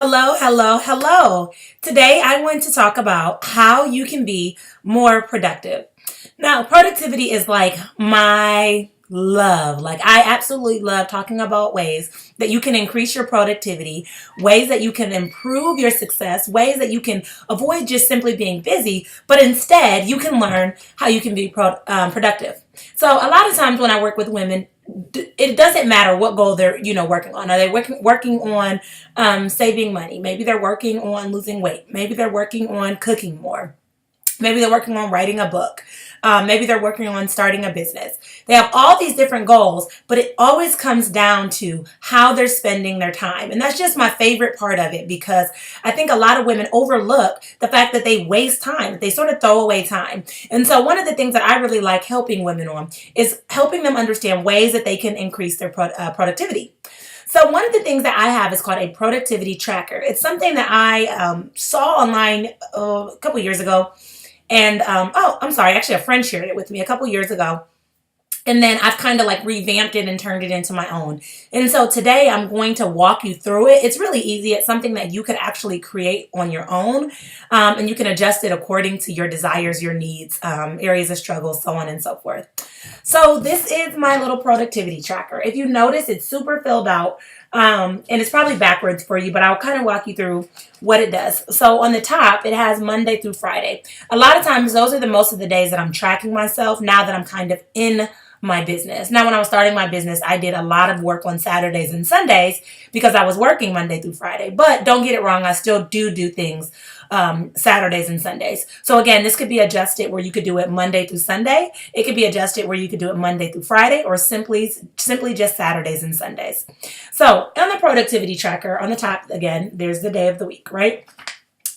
Hello, hello, hello. Today I want to talk about how you can be more productive. Now, productivity is like my love. Like, I absolutely love talking about ways that you can increase your productivity, ways that you can improve your success, ways that you can avoid just simply being busy, but instead you can learn how you can be productive. So, a lot of times when I work with women, it doesn't matter what goal they're working on. Are they working on saving money? Maybe they're working on losing weight. Maybe they're working on cooking more. Maybe they're working on writing a book. Maybe they're working on starting a business. They have all these different goals, but it always comes down to how they're spending their time. And that's just my favorite part of it, because I think a lot of women overlook the fact that they waste time, that they sort of throw away time. And so one of the things that I really like helping women on is helping them understand ways that they can increase their productivity. So one of the things that I have is called a productivity tracker. It's something that I saw online a couple years ago. And oh, I'm sorry, actually a friend shared it with me a couple years ago. And then I've kind of like revamped it and turned it into my own. And so today I'm going to walk you through it. It's really easy. It's something that you could actually create on your own. And you can adjust it according to your desires, your needs, areas of struggle, so on and so forth. So this is my little productivity tracker. If you notice, it's super filled out. And it's probably backwards for you, but I'll kind of walk you through what it does. So on the top, it has Monday through Friday. A lot of times, those are the most of the days that I'm tracking myself now that I'm kind of in my business. Now, when I was starting my business, I did a lot of work on Saturdays and Sundays because I was working Monday through Friday. But don't get it wrong, I still do things Saturdays and Sundays. So again, this could be adjusted where you could do it Monday through Sunday. It could be adjusted where you could do it Monday through Friday, or simply just Saturdays and Sundays. So on the productivity tracker on the top, again, there's the day of the week, right?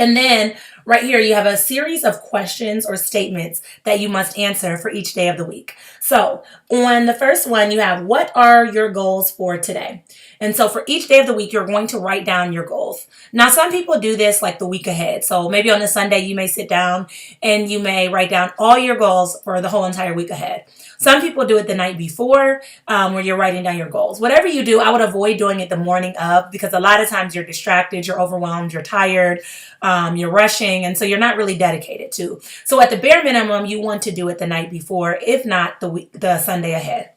And then right here, you have a series of questions or statements that you must answer for each day of the week. So on the first one, you have, what are your goals for today? And so for each day of the week, you're going to write down your goals. Now, some people do this like the week ahead. So maybe on a Sunday, you may sit down and you may write down all your goals for the whole entire week ahead. Some people do it the night before, where you're writing down your goals. Whatever you do, I would avoid doing it the morning of, because a lot of times you're distracted, you're overwhelmed, you're tired, you're rushing, and so you're not really dedicated to. So at the bare minimum, you want to do it the night before, if not the Sunday ahead.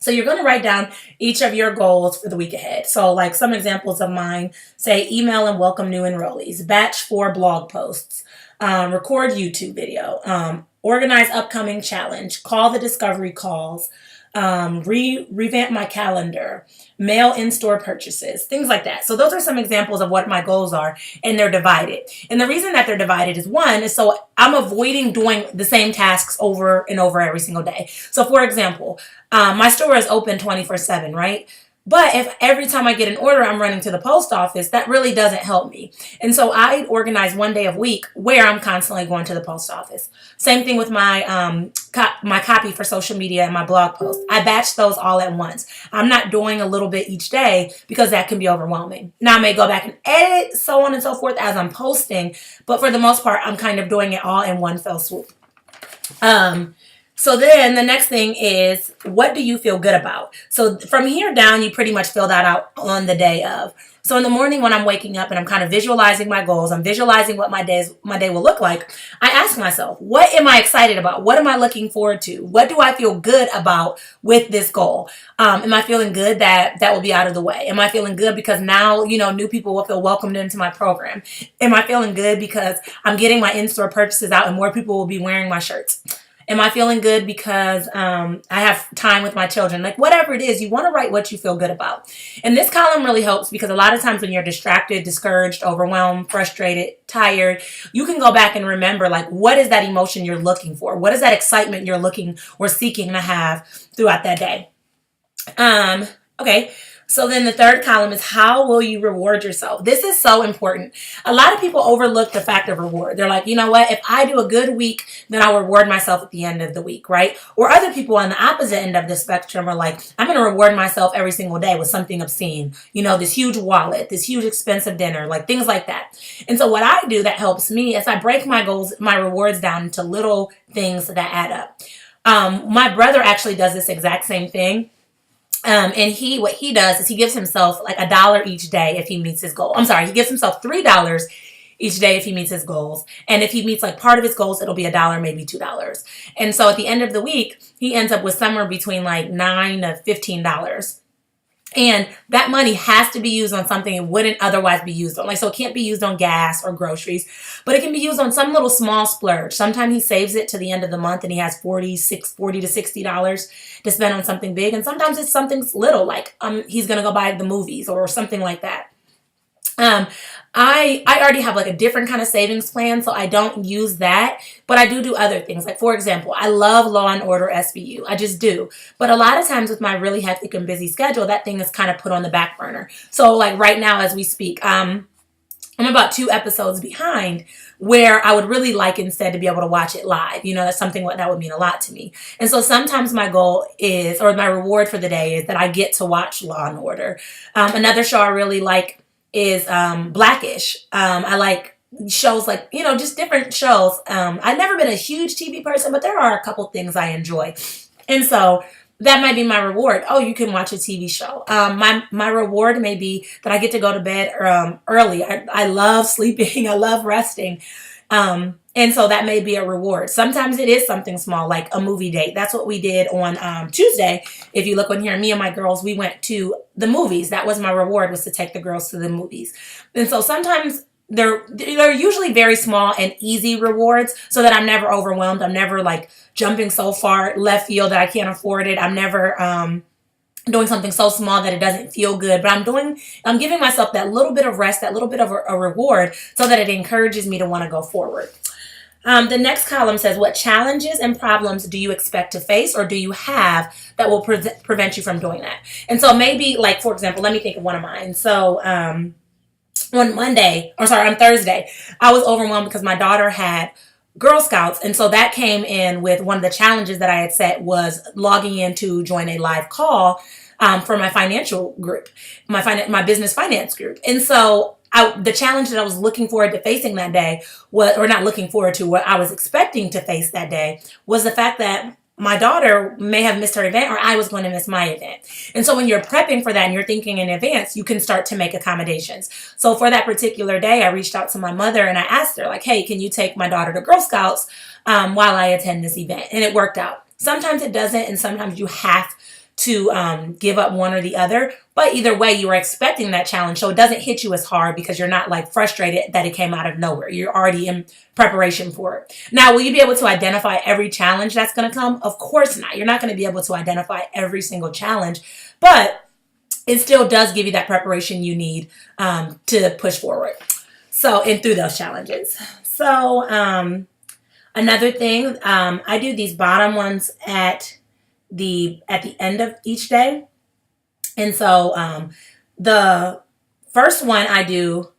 So you're going to write down each of your goals for the week ahead. So like some examples of mine, say email and welcome new enrollees, batch 4 blog posts, record YouTube video, organize upcoming challenge, call the discovery calls, revamp my calendar, mail in-store purchases, things like that. So those are some examples of what my goals are, and they're divided. And the reason that they're divided is, one, is so I'm avoiding doing the same tasks over and over every single day. So for example, my store is open 24/7, right? But if every time I get an order, I'm running to the post office, that really doesn't help me. And so I organize one day a week where I'm constantly going to the post office. Same thing with my my copy for social media and my blog post. I batch those all at once. I'm not doing a little bit each day because that can be overwhelming. Now I may go back and edit, so on and so forth, as I'm posting. But for the most part, I'm kind of doing it all in one fell swoop. So then the next thing is, what do you feel good about? So from here down, you pretty much fill that out on the day of. So in the morning when I'm waking up and I'm kind of visualizing my goals, I'm visualizing what my day will look like, I ask myself, what am I excited about? What am I looking forward to? What do I feel good about with this goal? Am I feeling good that will be out of the way? Am I feeling good because now, new people will feel welcomed into my program? Am I feeling good because I'm getting my in-store purchases out and more people will be wearing my shirts? Am I feeling good because I have time with my children? Like, whatever it is, you want to write what you feel good about. And this column really helps because a lot of times when you're distracted, discouraged, overwhelmed, frustrated, tired, you can go back and remember, like, what is that emotion you're looking for? What is that excitement you're looking or seeking to have throughout that day? Okay. So then the third column is, how will you reward yourself? This is so important. A lot of people overlook the fact of reward. They're like, you know what? If I do a good week, then I'll reward myself at the end of the week, right? Or other people on the opposite end of the spectrum are like, I'm going to reward myself every single day with something obscene. This huge wallet, this huge expensive dinner, like things like that. And so what I do that helps me is I break my goals, my rewards down into little things that add up. My brother actually does this exact same thing. And what he does is he gives himself like $1 each day if he meets his goal. I'm sorry, he gives himself $3 each day if he meets his goals. And if he meets like part of his goals, it'll be $1, maybe $2. And so at the end of the week, he ends up with somewhere between like $9 to $15. And that money has to be used on something it wouldn't otherwise be used on. Like, so it can't be used on gas or groceries, but it can be used on some little small splurge. Sometimes he saves it to the end of the month and he has $40 to $60 to spend on something big. And sometimes it's something little, like he's going to go buy the movies or something like that. I already have like a different kind of savings plan, so I don't use that, but I do other things. Like, for example, I love Law and Order SVU. I just do. But a lot of times with my really hectic and busy schedule, that thing is kind of put on the back burner. So like right now as we speak, I'm about 2 episodes behind, where I would really like instead to be able to watch it live. You know, that's something that would mean a lot to me. And so sometimes my goal is, or my reward for the day is that I get to watch Law and Order. Another show I really like is Blackish. I like shows like, you know, just different shows. I've never been a huge TV person, but there are a couple things I enjoy. And so that might be my reward. Oh, you can watch a TV show. My reward may be that I get to go to bed early. I love sleeping. I love resting. And so that may be a reward. Sometimes it is something small, like a movie date. That's what we did on Tuesday. If you look on here, me and my girls, we went to the movies. That was my reward, was to take the girls to the movies. And so sometimes they're usually very small and easy rewards, so that I'm never overwhelmed. I'm never like jumping so far left field that I can't afford it. I'm never doing something so small that it doesn't feel good, but I'm giving myself that little bit of rest, that little bit of a reward, so that it encourages me to want to go forward. The next column says, what challenges and problems do you expect to face or do you have that will prevent you from doing that? And so maybe, like, for example, let me think of one of mine. So on Thursday, I was overwhelmed because my daughter had Girl Scouts. And so that came in with one of the challenges that I had set was logging in to join a live call for my financial group, my business finance group. And so the challenge that I was looking forward to facing that day what I was expecting to face that day was the fact that my daughter may have missed her event or I was going to miss my event. And so when you're prepping for that and you're thinking in advance, you can start to make accommodations. So for that particular day, I reached out to my mother and I asked her, like, hey, can you take my daughter to Girl Scouts while I attend this event? And it worked out. Sometimes it doesn't, and sometimes you have to give up one or the other. But either way, you are expecting that challenge, so it doesn't hit you as hard because you're not like frustrated that it came out of nowhere. You're already in preparation for it. Now, will you be able to identify every challenge that's going to come? Of course not. You're not going to be able to identify every single challenge, but it still does give you that preparation you need to push forward. So, and through those challenges. So, another thing, I do these bottom ones at the end of each day. And so the first one I do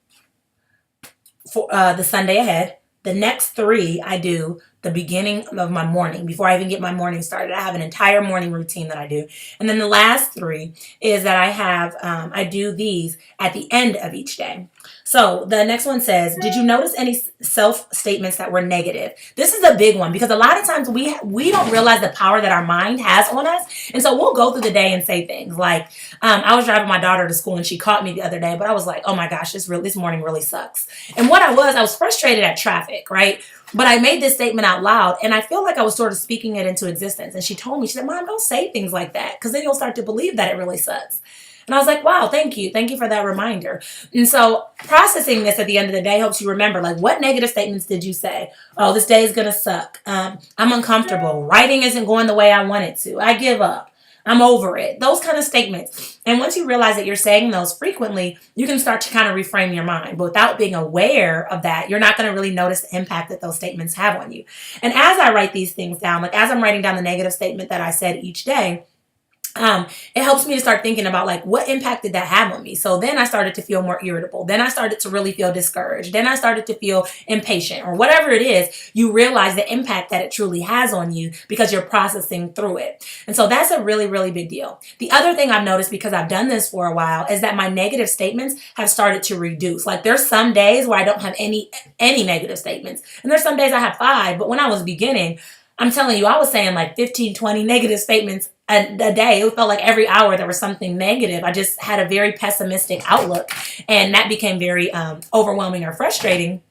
for the Sunday ahead. The next 3 I do the beginning of my morning before I even get my morning started. I have an entire morning routine that I do. And then the last 3 is that I do these at the end of each day. So the next one says, did you notice any self-statements that were negative? This is a big one because a lot of times we don't realize the power that our mind has on us. And so we'll go through the day and say things like, I was driving my daughter to school and she caught me the other day, but I was like, oh my gosh, this morning really sucks. And what I was frustrated at traffic, right? But I made this statement out loud and I feel like I was sort of speaking it into existence. And she told me, she said, Mom, don't say things like that because then you'll start to believe that it really sucks. And I was like, wow, thank you. Thank you for that reminder. And so processing this at the end of the day helps you remember, like, what negative statements did you say? Oh, this day is going to suck. I'm uncomfortable. Writing isn't going the way I want it to. I give up. I'm over it. Those kind of statements. And once you realize that you're saying those frequently, you can start to kind of reframe your mind. But without being aware of that, you're not going to really notice the impact that those statements have on you. And as I write these things down, like as I'm writing down the negative statement that I said each day, it helps me to start thinking about like what impact did that have on me. So then I started to feel more irritable. Then I started to really feel discouraged. Then I started to feel impatient or whatever it is. You realize the impact that it truly has on you because you're processing through it. And so that's a really, really big deal. The other thing I've noticed because I've done this for a while is that my negative statements have started to reduce. Like there's some days where I don't have any negative statements. And there's some days I have 5. But when I was beginning, I'm telling you, I was saying like 15, 20 negative statements a day. It felt like every hour there was something negative. I just had a very pessimistic outlook, and that became very overwhelming or frustrating.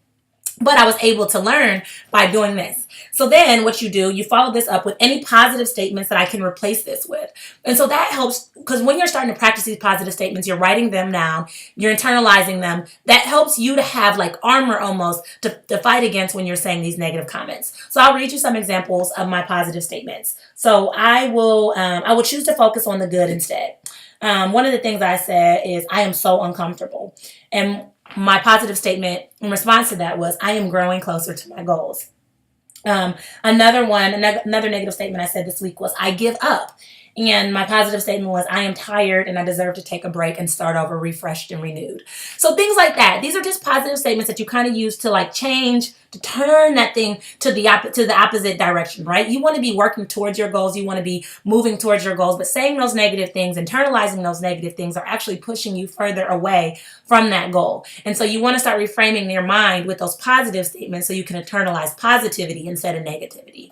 But I was able to learn by doing this. So then what you do, you follow this up with any positive statements that I can replace this with. And so that helps, because when you're starting to practice these positive statements, you're writing them down, you're internalizing them. That helps you to have like armor almost to fight against when you're saying these negative comments. So I'll read you some examples of my positive statements. So I will choose to focus on the good instead. One of the things I said is, I am so uncomfortable. And my positive statement in response to that was, I am growing closer to my goals. Another negative statement I said this week was, I give up. And my positive statement was, I am tired and I deserve to take a break and start over refreshed and renewed. So things like that. These are just positive statements that you kind of use to like change, to turn that thing to the opposite direction, right? You want to be working towards your goals. You want to be moving towards your goals, but saying those negative things, internalizing those negative things are actually pushing you further away from that goal. And so you want to start reframing your mind with those positive statements so you can internalize positivity instead of negativity.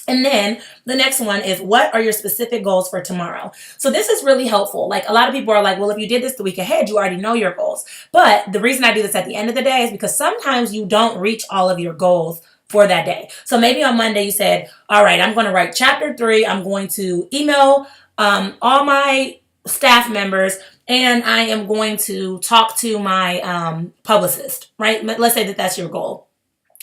And then the next one is, what are your specific goals for tomorrow? So this is really helpful. Like, a lot of people are like, well, if you did this the week ahead, you already know your goals. But the reason I do this at the end of the day is because sometimes you don't reach all of your goals for that day. So maybe on Monday you said, all right, I'm going to write chapter 3. I'm going to email all my staff members, and I am going to talk to my publicist, right? Let's say that that's your goal.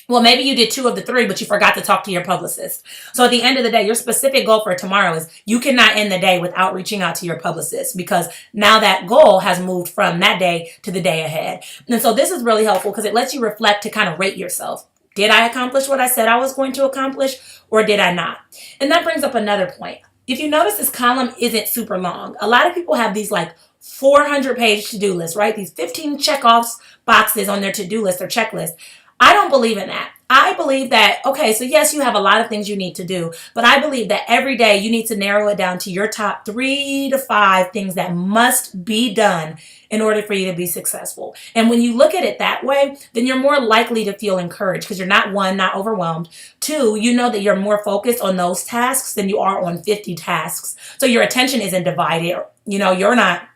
Well, maybe you did 2 of the 3, but you forgot to talk to your publicist. So at the end of the day, your specific goal for tomorrow is, you cannot end the day without reaching out to your publicist, because now that goal has moved from that day to the day ahead. And so this is really helpful because it lets you reflect to kind of rate yourself. Did I accomplish what I said I was going to accomplish, or did I not? And that brings up another point. If you notice, this column isn't super long. A lot of people have these like 400-page to-do lists, right? These 15 check-offs boxes on their to-do list or checklist. I don't believe in that. I believe that, okay, so yes, you have a lot of things you need to do, but I believe that every day you need to narrow it down to your top 3 to 5 things that must be done in order for you to be successful. And when you look at it that way, then you're more likely to feel encouraged, because you're not, 1, not overwhelmed. 2, you know that you're more focused on those tasks than you are on 50 tasks. So your attention isn't divided. You're not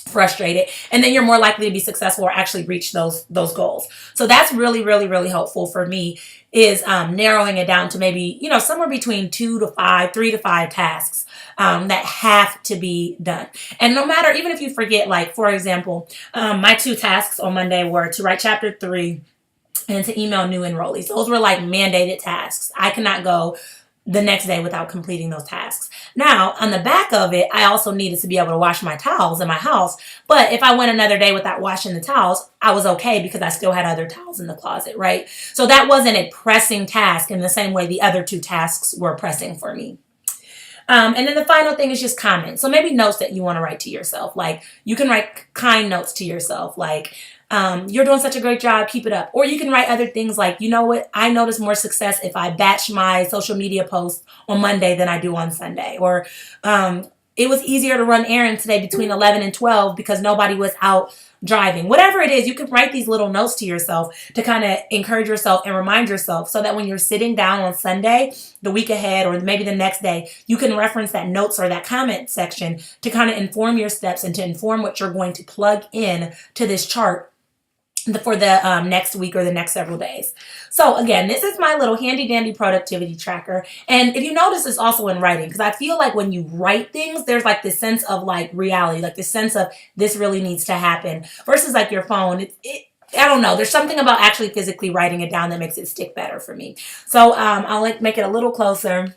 frustrated, and then you're more likely to be successful or actually reach those goals. So that's really, really, really helpful for me, is narrowing it down to maybe, somewhere between 2 to 5, 3 to 5 tasks that have to be done. And no matter, even if you forget, like, for example, my 2 tasks on Monday were to write chapter 3 and to email new enrollees. Those were like mandated tasks. I cannot go the next day without completing those tasks. Now, on the back of it, I also needed to be able to wash my towels in my house. But if I went another day without washing the towels, I was okay, because I still had other towels in the closet, right? So that wasn't a pressing task in the same way the other 2 tasks were pressing for me. And then the final thing is just comments. So maybe notes that you want to write to yourself. Like, you can write kind notes to yourself, like, you're doing such a great job, keep it up. Or you can write other things like, you know what, I notice more success if I batch my social media posts on Monday than I do on Sunday. Or it was easier to run errands today between 11 and 12 because nobody was out driving. Whatever it is, you can write these little notes to yourself to kind of encourage yourself and remind yourself, so that when you're sitting down on Sunday, the week ahead, or maybe the next day, you can reference that notes or that comment section to kind of inform your steps and to inform what you're going to plug in to this chart for the next week or the next several days. So again, this is my little handy dandy productivity tracker. And if you notice, it's also in writing, because I feel like when you write things, there's like this sense of like reality, like this sense of this really needs to happen, versus like your phone. I don't know. There's something about actually physically writing it down that makes it stick better for me. So I'll make it a little closer.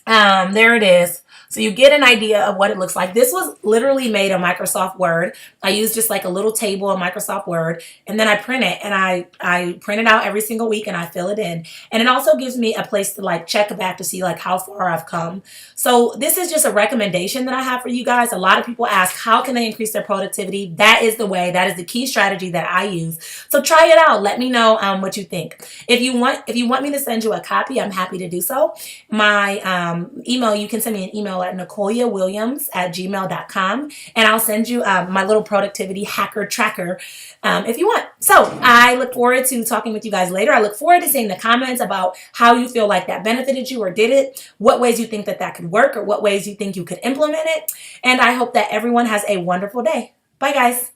There it is. So you get an idea of what it looks like. This was literally made of Microsoft Word. I use just like a little table of Microsoft Word, and then I print it, and I print it out every single week, and I fill it in. And it also gives me a place to like check back to see like how far I've come. So this is just a recommendation that I have for you guys. A lot of people ask, how can they increase their productivity? That is the way. That is the key strategy that I use. So try it out. Let me know what you think. If you want me to send you a copy, I'm happy to do so. My email, you can send me an email email at NicoliaWilliams@gmail.com, and I'll send you my little productivity hacker tracker if you want. So I look forward to talking with you guys later. I look forward to seeing the comments about how you feel like that benefited you or did it, what ways you think that that could work, or what ways you think you could implement it. And I hope that everyone has a wonderful day. Bye, guys.